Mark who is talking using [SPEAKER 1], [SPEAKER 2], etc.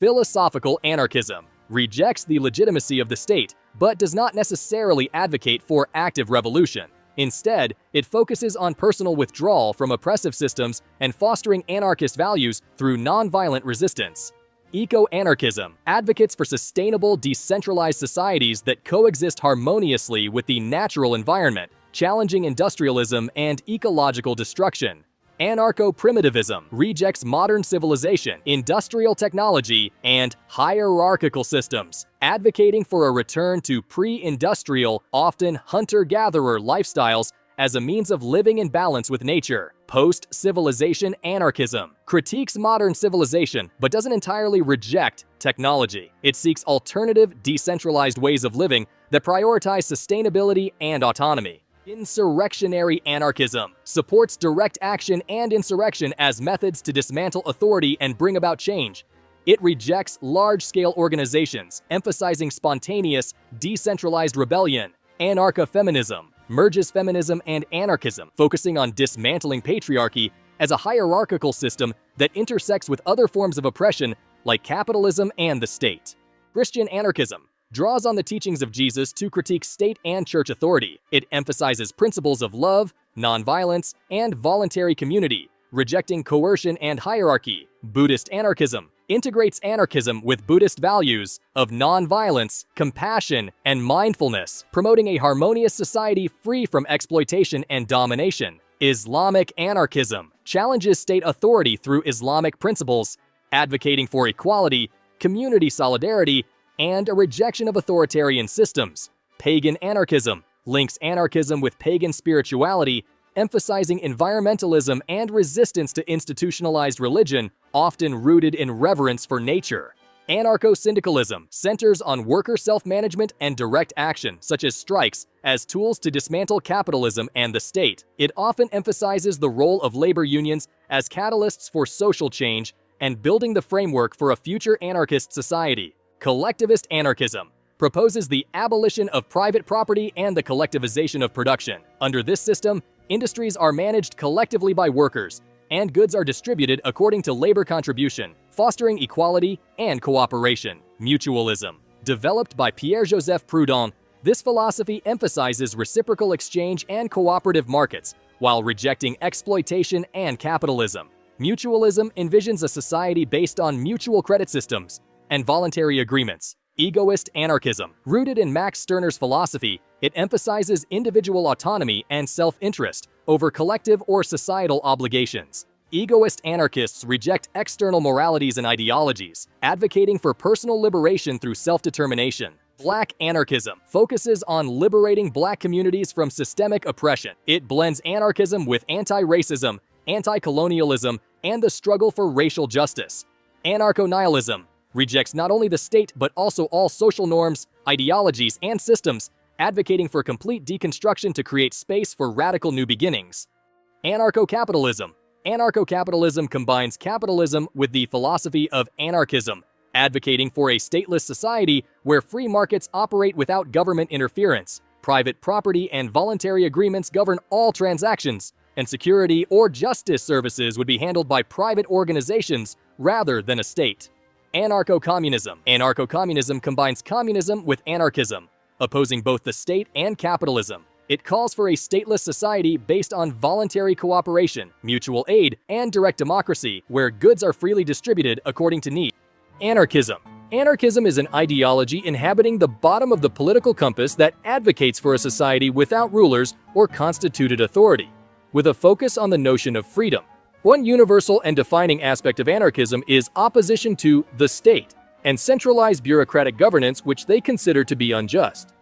[SPEAKER 1] Philosophical anarchism rejects the legitimacy of the state, but does not necessarily advocate for active revolution. Instead, it focuses on personal withdrawal from oppressive systems and fostering anarchist values through nonviolent resistance. Eco-anarchism advocates for sustainable, decentralized societies that coexist harmoniously with the natural environment, challenging industrialism and ecological destruction. Anarcho-primitivism rejects modern civilization, industrial technology, and hierarchical systems, advocating for a return to pre-industrial, often hunter-gatherer lifestyles as a means of living in balance with nature. Post-civilization anarchism critiques modern civilization but doesn't entirely reject technology. It seeks alternative, decentralized ways of living that prioritize sustainability and autonomy. Insurrectionary anarchism supports direct action and insurrection as methods to dismantle authority and bring about change. It rejects large-scale organizations, emphasizing spontaneous, decentralized rebellion. Anarcho-feminism merges feminism and anarchism, focusing on dismantling patriarchy as a hierarchical system that intersects with other forms of oppression like capitalism and the state. Christian anarchism draws on the teachings of Jesus to critique state and church authority. It emphasizes principles of love, nonviolence, and voluntary community, rejecting coercion and hierarchy. Buddhist anarchism integrates anarchism with Buddhist values of nonviolence, compassion, and mindfulness, promoting a harmonious society free from exploitation and domination. Islamic anarchism challenges state authority through Islamic principles, advocating for equality, community solidarity, and a rejection of authoritarian systems. Pagan anarchism links anarchism with pagan spirituality, emphasizing environmentalism and resistance to institutionalized religion, often rooted in reverence for nature. Anarcho-syndicalism centers on worker self-management and direct action, such as strikes, as tools to dismantle capitalism and the state. It often emphasizes the role of labor unions as catalysts for social change and building the framework for a future anarchist society. Collectivist anarchism proposes the abolition of private property and the collectivization of production. Under this system, industries are managed collectively by workers, and goods are distributed according to labor contribution, fostering equality and cooperation. Mutualism. Developed by Pierre-Joseph Proudhon, this philosophy emphasizes reciprocal exchange and cooperative markets, while rejecting exploitation and capitalism. Mutualism envisions a society based on mutual credit systems and voluntary agreements. Egoist anarchism. Rooted in Max Stirner's philosophy, it emphasizes individual autonomy and self-interest over collective or societal obligations. Egoist anarchists reject external moralities and ideologies, advocating for personal liberation through self-determination. Black anarchism focuses on liberating Black communities from systemic oppression. It blends anarchism with anti-racism, anti-colonialism, and the struggle for racial justice. Anarcho-nihilism rejects not only the state but also all social norms, ideologies, and systems, advocating for complete deconstruction to create space for radical new beginnings. Anarcho-capitalism. Anarcho-capitalism combines capitalism with the philosophy of anarchism, advocating for a stateless society where free markets operate without government interference. Private property and voluntary agreements govern all transactions, and security or justice services would be handled by private organizations rather than a state. Anarcho-communism. Anarcho-communism combines communism with anarchism, opposing both the state and capitalism. It calls for a stateless society based on voluntary cooperation, mutual aid, and direct democracy, where goods are freely distributed according to need. Anarchism. Anarchism is an ideology inhabiting the bottom of the political compass that advocates for a society without rulers or constituted authority, with a focus on the notion of freedom. One universal and defining aspect of anarchism is opposition to the state and centralized bureaucratic governance, which they consider to be unjust.